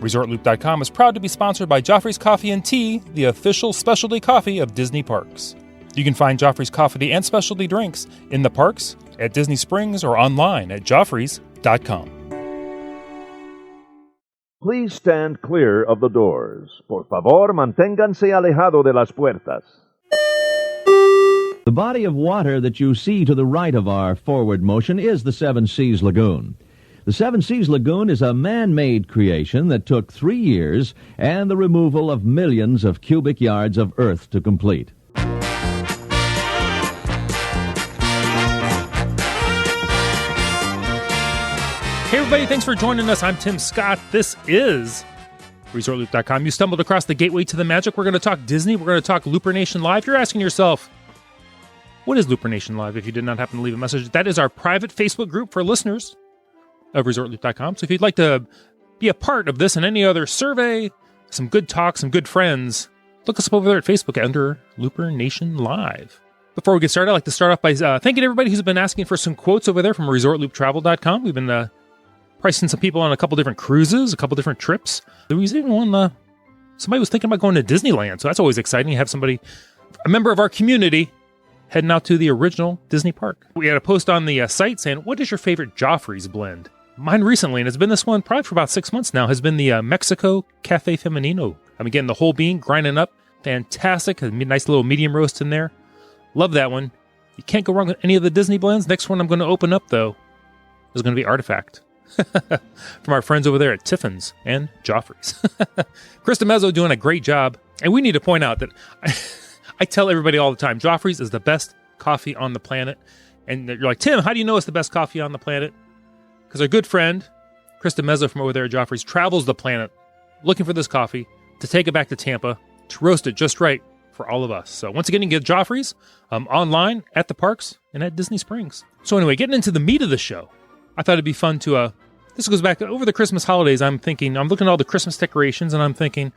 ResortLoop.com is proud to be sponsored by Joffrey's Coffee and Tea, the official specialty coffee of Disney Parks. You can find Joffrey's Coffee and specialty drinks in the parks, at Disney Springs, or online at Joffreys.com. Please stand clear of the doors. Por favor, manténganse alejado de las puertas. The body of water that you see to the right of our forward motion is the Seven Seas Lagoon. The Seven Seas Lagoon is a man-made creation that took 3 years and the removal of millions of cubic yards of earth to complete. Hey everybody, thanks for joining us. I'm Tim Scott. This is ResortLoop.com. You stumbled across the gateway to the magic. We're going to talk Disney. We're going to talk Looper Nation Live. You're asking yourself, what is Looper Nation Live? If you did not happen to leave a message, that is our private Facebook group for listeners of ResortLoop.com. So if you'd like to be a part of this and any other survey, some good talk, some good friends, look us up over there at Facebook under Looper Nation Live. Before we get started, I'd like to start off by thanking everybody who's been asking for some quotes over there from ResortLoopTravel.com. We've been pricing some people on a couple different cruises, a couple different trips. There was even one, somebody was thinking about going to Disneyland, so that's always exciting. You have somebody, a member of our community, heading out to the original Disney park. We had a post on the site saying, what is your favorite Joffrey's blend? Mine recently, and it's been this one probably for about 6 months now, has been the Mexico Cafe Femenino. I'm getting the whole bean, grinding up. Fantastic. A nice little medium roast in there. Love that one. You can't go wrong with any of the Disney blends. Next one I'm going to open up, though, is going to be Artifact. From our friends over there at Tiffin's and Joffrey's. Krista Mezzo doing a great job. And we need to point out that I tell everybody all the time, Joffrey's is the best coffee on the planet. And you're like, Tim, how do you know it's the best coffee on the planet? Because our good friend, Krista Mezzo from over there at Joffrey's, travels the planet looking for this coffee to take it back to Tampa to roast it just right for all of us. So once again, you can get Joffrey's online, at the parks, and at Disney Springs. So anyway, getting into the meat of the show, I thought it'd be fun to, this goes back to over the Christmas holidays. I'm looking at all the Christmas decorations, and I'm thinking,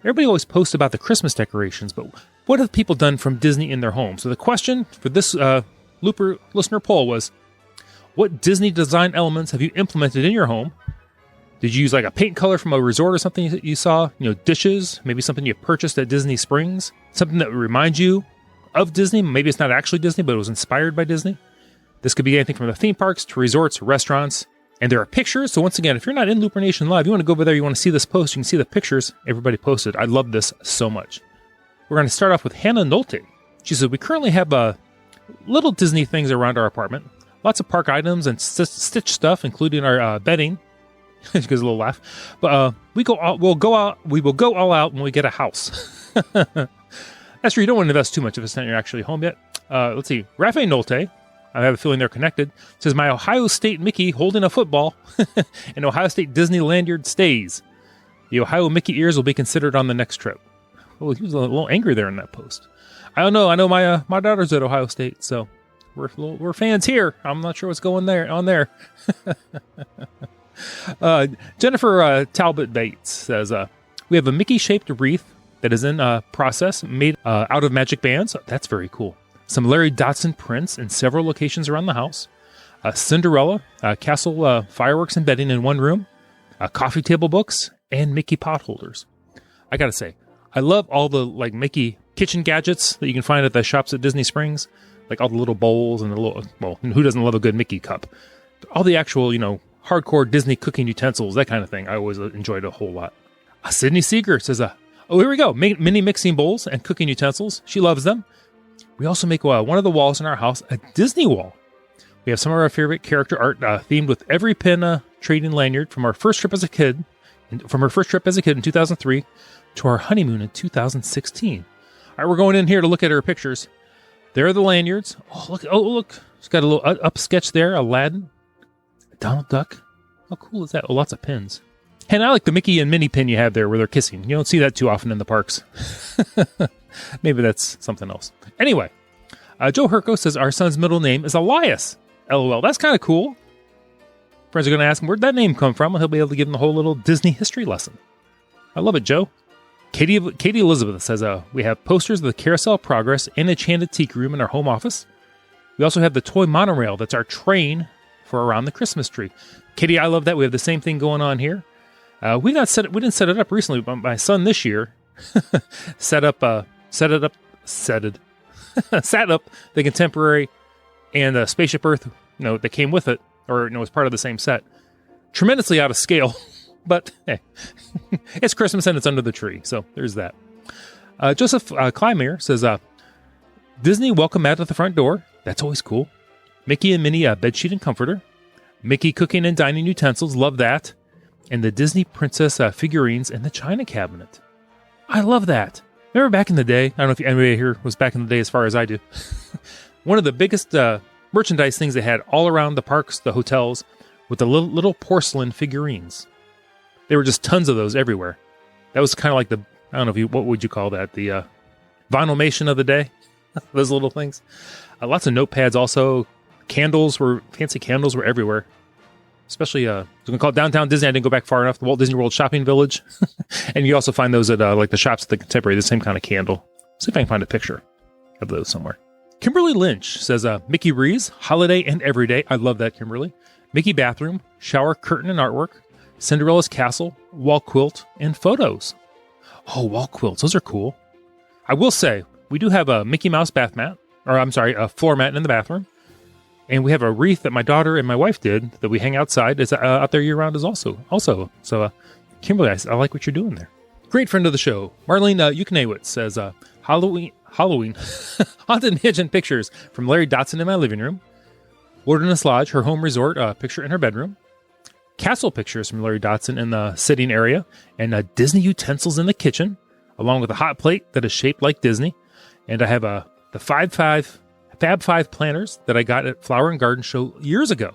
everybody always posts about the Christmas decorations, but what have people done from Disney in their home? So the question for this Looper listener poll was, what Disney design elements have you implemented in your home? Did you use like a paint color from a resort or something that you saw? Dishes, maybe something you purchased at Disney Springs, something that reminds you of Disney. Maybe it's not actually Disney, but it was inspired by Disney. This could be anything from the theme parks to resorts, restaurants, and there are pictures. So once again, if you're not in Looper Nation Live, you want to go over there, you want to see this post, you can see the pictures everybody posted. I love this so much. We're going to start off with Hannah Nolte. She said, we currently have little Disney things around our apartment. Lots of park items and Stitch stuff, including our bedding. She gives a little laugh. But we will go all out when we get a house. That's true. You don't want to invest too much if it's not you're actually home yet. Let's see. Rafael Nolte, I have a feeling they're connected, says, my Ohio State Mickey holding a football and Ohio State Disney lanyard stays. The Ohio Mickey ears will be considered on the next trip. Oh, he was a little angry there in that post. I don't know. I know my daughter's at Ohio State, so we're fans here. I'm not sure what's going on there. Jennifer Talbot Bates says, we have a Mickey-shaped wreath that is in process, made out of magic bands. That's very cool. Some Larry Dotson prints in several locations around the house. Cinderella, castle fireworks and bedding in one room. Coffee table books, and Mickey pot holders. I gotta say, I love all the Mickey kitchen gadgets that you can find at the shops at Disney Springs. Like all the little bowls and the little, well, who doesn't love a good Mickey cup? All the actual, hardcore Disney cooking utensils, that kind of thing. I always enjoyed a whole lot. Sydney Seeger says, here we go. Mini mixing bowls and cooking utensils. She loves them. We also make one of the walls in our house a Disney wall. We have some of our favorite character art themed with every pin trading lanyard from our first trip as a kid, in 2003 to our honeymoon in 2016. All right, we're going in here to look at her pictures. There are the lanyards. Oh, look. She's got a little up sketch there. Aladdin. Donald Duck. How cool is that? Oh, lots of pins. And I like the Mickey and Minnie pin you have there where they're kissing. You don't see that too often in the parks. Maybe that's something else. Anyway, Joe Herco says our son's middle name is Elias. LOL. That's kind of cool. Friends are going to ask him where'd that name come from, and he'll be able to give them the whole little Disney history lesson. I love it, Joe. Katie Elizabeth says, we have posters of the Carousel Progress and Enchanted Tiki Room in our home office. We also have the toy monorail. That's our train for around the Christmas tree. Katie, I love that. We have the same thing going on here. We didn't set it up recently, but my son this year sat up the Contemporary and the Spaceship Earth, that came with it, or was part of the same set. Tremendously out of scale, but hey, it's Christmas and it's under the tree, so there's that. Joseph Kleinmeyer says, Disney welcome mat at the front door. That's always cool. Mickey and Minnie bedsheet and comforter. Mickey cooking and dining utensils. Love that. And the Disney princess figurines in the china cabinet. I love that. Remember back in the day, I don't know if anybody here was back in the day as far as I do, one of the biggest merchandise things they had all around the parks, the hotels, with the little porcelain figurines. There were just tons of those everywhere. That was kind of like I don't know what would you call that? The vinylmation of the day? Those little things. Lots of notepads also. Fancy candles were everywhere. Especially, I was going to call it Downtown Disney. I didn't go back far enough. The Walt Disney World Shopping Village. And you also find those at the shops at the Contemporary, the same kind of candle. See if I can find a picture of those somewhere. Kimberly Lynch says, Mickey Rees, holiday and everyday. I love that, Kimberly. Mickey bathroom, shower curtain and artwork, Cinderella's castle, wall quilt, and photos. Oh, wall quilts. Those are cool. I will say, we do have a Mickey Mouse a floor mat in the bathroom. And we have a wreath that my daughter and my wife did that we hang outside. It's out there year-round as also. So, Kimberly, I like what you're doing there. Great friend of the show, Marlene Yukonewitz says, Halloween, Haunted Mansion pictures from Larry Dotson in my living room. Wilderness Lodge, her home resort, picture in her bedroom. Castle pictures from Larry Dotson in the sitting area. And Disney utensils in the kitchen, along with a hot plate that is shaped like Disney. And I have the Fab 5 planners that I got at Flower and Garden Show years ago.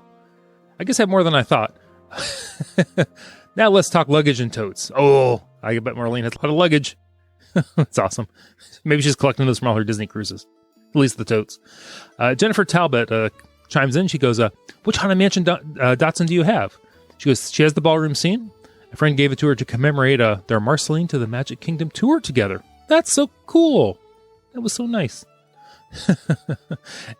I guess I have more than I thought. Now let's talk luggage and totes. Oh, I bet Marlene has a lot of luggage. That's awesome. Maybe she's collecting those from all her Disney cruises. At least the totes. Jennifer Talbot chimes in. She goes, which Haunted Mansion Dotson do you have? She goes, she has the ballroom scene. A friend gave it to her to commemorate their Marceline to the Magic Kingdom tour together. That's so cool. That was so nice.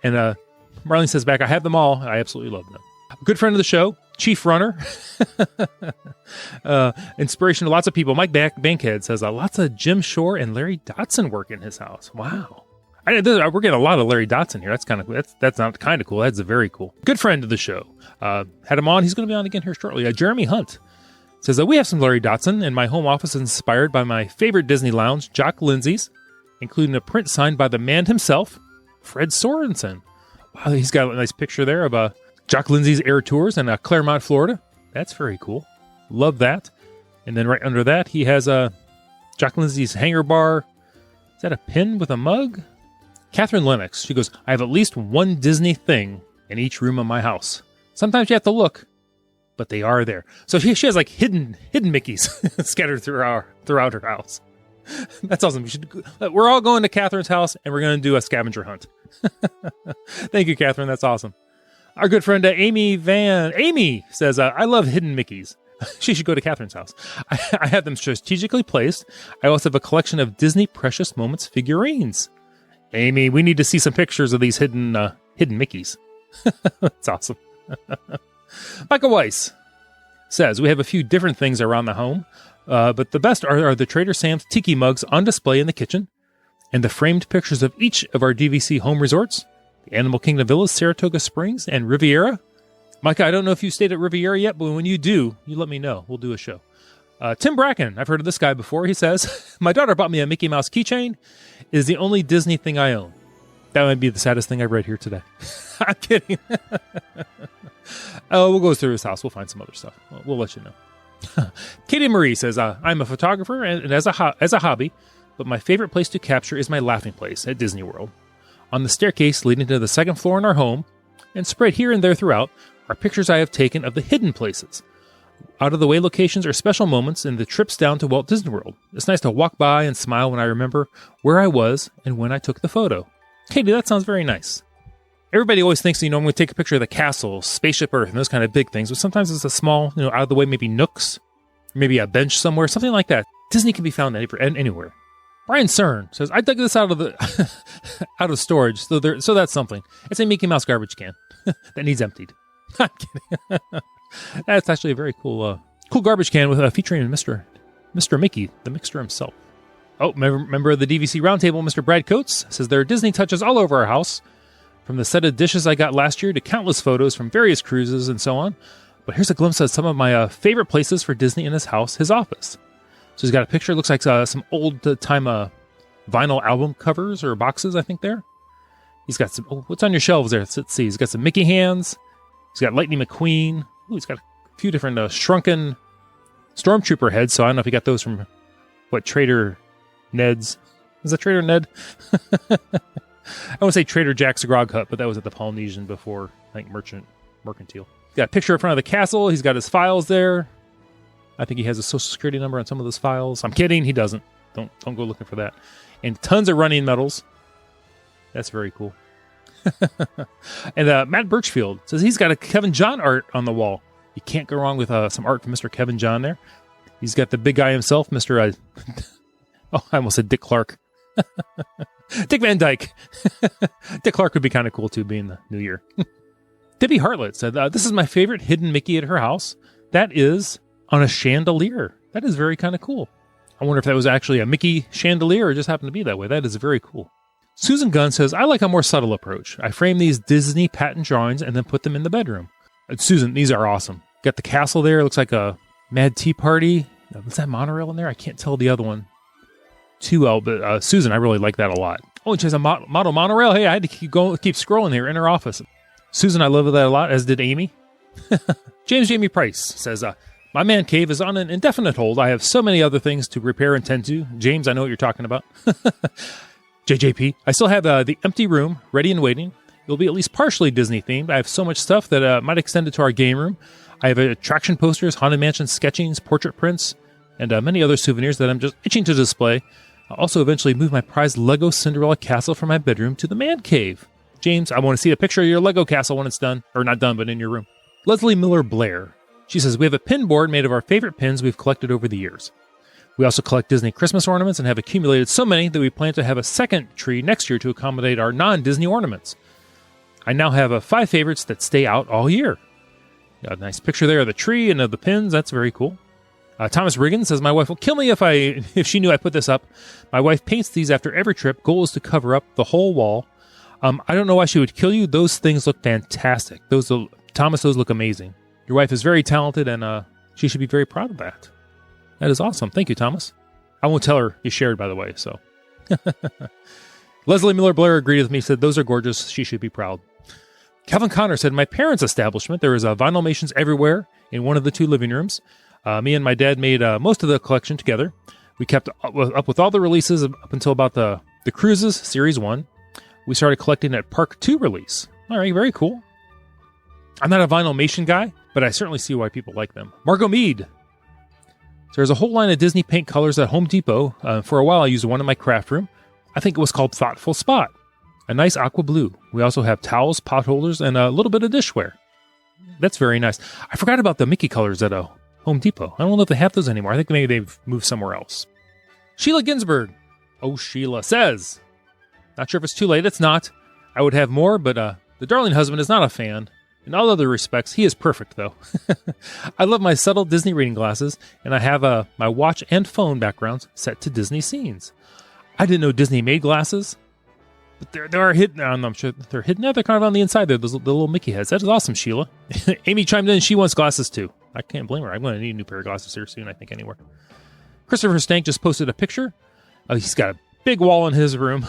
And Marlene says back, I have them all. I absolutely love them. A good friend of the show, Chief Runner. Inspiration to lots of people. Mike Bankhead says lots of Jim Shore and Larry Dotson work in his house. Wow. We're getting a lot of Larry Dotson here. That's kind of cool. That's not kind of cool. That's very cool. Good friend of the show. Had him on. He's going to be on again here shortly. Jeremy Hunt says we have some Larry Dotson, and my home office is inspired by my favorite Disney lounge, Jock Lindsay's, including a print signed by the man himself, Fred Sorensen. Wow, he's got a nice picture there of Jock Lindsay's Air Tours in Claremont, Florida. That's very cool. Love that. And then right under that, he has Jock Lindsay's hanger bar. Is that a pin with a mug? Catherine Lennox, she goes, I have at least one Disney thing in each room of my house. Sometimes you have to look, but they are there. So she has like hidden Mickeys scattered throughout her house. That's awesome. We're all going to Catherine's house, and we're going to do a scavenger hunt. Thank you, Catherine. That's awesome. Our good friend Amy says, I love hidden Mickeys. She should go to Catherine's house. I have them strategically placed. I also have a collection of Disney Precious Moments figurines. Amy, we need to see some pictures of these hidden Mickeys. That's awesome. Michael Weiss says, we have a few different things around the home. But the best are the Trader Sam's Tiki mugs on display in the kitchen, and the framed pictures of each of our DVC home resorts, the Animal Kingdom Villas, Saratoga Springs, and Riviera. Micah, I don't know if you stayed at Riviera yet, but when you do, you let me know. We'll do a show. Tim Bracken, I've heard of this guy before. He says, my daughter bought me a Mickey Mouse keychain. It is the only Disney thing I own. That might be the saddest thing I've read here today. I'm kidding. We'll go through his house. We'll find some other stuff. We'll let you know. Katie Marie says, I'm a photographer and as a hobby, but my favorite place to capture is my laughing place at Disney World. On the staircase leading to the second floor in our home, and spread here and there throughout, are pictures I have taken of the hidden places. Out-of-the-way locations are special moments in the trips down to Walt Disney World. It's nice to walk by and smile when I remember where I was and when I took the photo. Katie, that sounds very nice. Everybody always thinks, I'm going to take a picture of the castle, Spaceship Earth, and those kind of big things, but sometimes it's a small, out-of-the-way, maybe nooks, maybe a bench somewhere, something like that. Disney can be found anywhere. Brian Cern says, I dug this out of storage, so that's something. It's a Mickey Mouse garbage can that needs emptied. I'm kidding. That's actually a very cool Cool garbage can with featuring Mr. Mickey, the Mixer himself. Oh, member of the DVC Roundtable, Mr. Brad Coates, says there are Disney touches all over our house, from the set of dishes I got last year to countless photos from various cruises and so on. But here's a glimpse of some of my favorite places for Disney in his house, his office. So he's got a picture, looks like some old-time vinyl album covers or boxes, I think, there. He's got some, what's on your shelves there? Let's see. He's got some Mickey hands. He's got Lightning McQueen. Ooh, he's got a few different shrunken Stormtrooper heads. So I don't know if he got those from, Trader Ned's. Is that Trader Ned? I want to say Trader Jack's Grog Hut, but that was at the Polynesian before, I think, Mercantile. He's got a picture in front of the castle. He's got his files there. I think he has a social security number on some of those files. I'm kidding. He doesn't. Don't go looking for that. And tons of running medals. That's very cool. And Matt Birchfield says he's got a Kevin John art on the wall. You can't go wrong with some art from Mr. Kevin John there. He's got the big guy himself, Mr. I almost said Dick Clark. Dick Van Dyke. Dick Clark would be kind of cool too, being the new year. Debbie Hartlett said, this is my favorite hidden Mickey at her house. That is on a chandelier. That is very kind of cool. I wonder if that was actually a Mickey chandelier or just happened to be that way. That is very cool. Susan Gunn says, I like a more subtle approach. I frame these Disney patent drawings and then put them in the bedroom. Susan, these are awesome. Got the castle there. Looks like a Mad Tea Party. Was that monorail in there? I can't tell the other one too well, but Susan, I really like that a lot. Oh, and she has a model monorail. Hey, I had to keep scrolling here in her office. Susan, I love that a lot, as did Amy. Jamie Price says, my man cave is on an indefinite hold. I have so many other things to repair and tend to. James, I know what you're talking about. JJP, I still have the empty room ready and waiting. It'll be at least partially Disney themed. I have so much stuff that might extend it to our game room. I have attraction posters, Haunted Mansion sketchings, portrait prints, and many other souvenirs that I'm just itching to display. I'll also eventually move my prized Lego Cinderella castle from my bedroom to the man cave. James, I want to see a picture of your Lego castle when it's done. Or not done, but in your room. Leslie Miller Blair. She says, we have a pin board made of our favorite pins we've collected over the years. We also collect Disney Christmas ornaments and have accumulated so many that we plan to have a second tree next year to accommodate our non-Disney ornaments. I now have 5 favorites that stay out all year. Got a nice picture there of the tree and of the pins. That's very cool. Thomas Riggin says, my wife will kill me if she knew I put this up. My wife paints these after every trip. Goal is to cover up the whole wall. I don't know why she would kill you. Those things look fantastic. Thomas, those look amazing. Your wife is very talented, and she should be very proud of that. That is awesome. Thank you, Thomas. I won't tell her you shared, by the way, so. Leslie Miller Blair agreed with me, said, those are gorgeous. She should be proud. Calvin Connor said, my parents' establishment, there is Vinylmations everywhere in one of the 2 living rooms. Me and my dad made most of the collection together. We kept up with all the releases up until about the Cruises, Series 1. We started collecting at Park 2 release. All right, very cool. I'm not a Vinylmation guy, but I certainly see why people like them. Margot Mead. So there's a whole line of Disney paint colors at Home Depot. For a while, I used one in my craft room. I think it was called Thoughtful Spot. A nice aqua blue. We also have towels, pot holders, and a little bit of dishware. That's very nice. I forgot about the Mickey colors at Home Depot. I don't know if they have those anymore. I think maybe they've moved somewhere else. Sheila Ginsburg. Oh, Sheila says, not sure if it's too late. It's not. I would have more, but the darling husband is not a fan. In all other respects, he is perfect, though. I love my subtle Disney reading glasses, and I have my watch and phone backgrounds set to Disney scenes. I didn't know Disney made glasses, but they are hidden. I'm sure they're hidden. They're kind of on the inside there, the little Mickey heads. That is awesome, Sheila. Amy chimed in. She wants glasses, too. I can't blame her. I'm going to need a new pair of glasses here soon, I think, anywhere. Christopher Stank just posted a picture. He's got a big wall in his room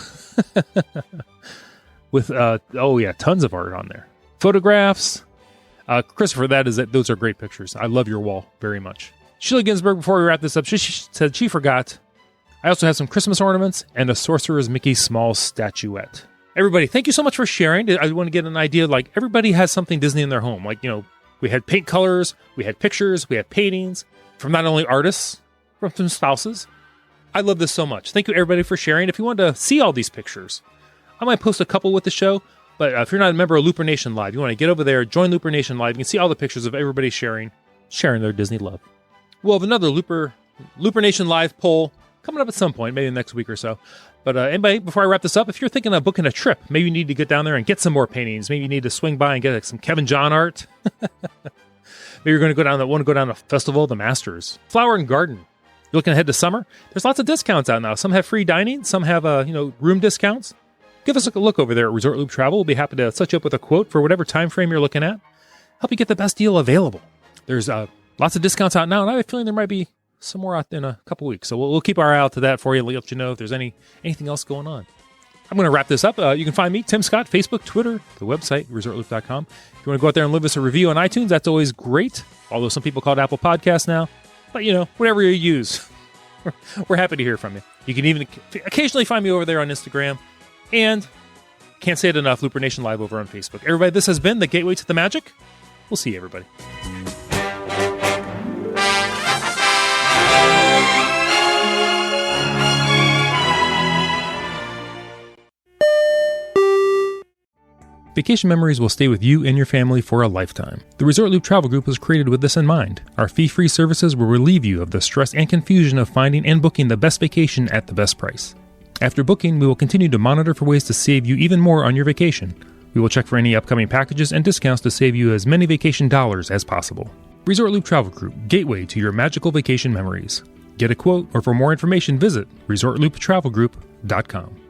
with, tons of art on there. Photographs. Christopher, those are great pictures. I love your wall very much. Sheila Ginsburg, before we wrap this up, she said she forgot. I also have some Christmas ornaments and a Sorcerer's Mickey small statuette. Everybody, thank you so much for sharing. I want to get an idea, like, everybody has something Disney in their home. Like, we had paint colors, we had pictures, we had paintings from not only artists, from some spouses. I love this so much. Thank you, everybody, for sharing. If you want to see all these pictures, I might post a couple with the show. But if you're not a member of Looper Nation Live, you want to get over there, join Looper Nation Live. You can see all the pictures of everybody sharing their Disney love. We'll have another Looper Nation Live poll coming up at some point, maybe next week or so. But anybody, before I wrap this up, if you're thinking of booking a trip, maybe you need to get down there and get some more paintings. Maybe you need to swing by and get some Kevin John art. Maybe you're going to want to go down to Festival, the Masters, Flower and Garden. You're looking ahead to summer. There's lots of discounts out now. Some have free dining. Some have room discounts. Give us a look over there at Resort Loop Travel. We'll be happy to set you up with a quote for whatever time frame you're looking at. Help you get the best deal available. There's lots of discounts out now, and I have a feeling there might be some more out in a couple weeks. So we'll keep our eye out to that for you. We'll let you know if there's anything else going on. I'm going to wrap this up. You can find me, Tim Scott, Facebook, Twitter, the website, ResortLoop.com. If you want to go out there and leave us a review on iTunes, that's always great. Although some people call it Apple Podcasts now. But, whatever you use, we're happy to hear from you. You can even occasionally find me over there on Instagram. And can't say it enough, Looper Nation Live over on Facebook. Everybody, this has been the Gateway to the Magic. We'll see you, everybody. Vacation memories will stay with you and your family for a lifetime. The Resort Loop Travel Group was created with this in mind. Our fee-free services will relieve you of the stress and confusion of finding and booking the best vacation at the best price. After booking, we will continue to monitor for ways to save you even more on your vacation. We will check for any upcoming packages and discounts to save you as many vacation dollars as possible. Resort Loop Travel Group, gateway to your magical vacation memories. Get a quote, or for more information, visit ResortLoop.com.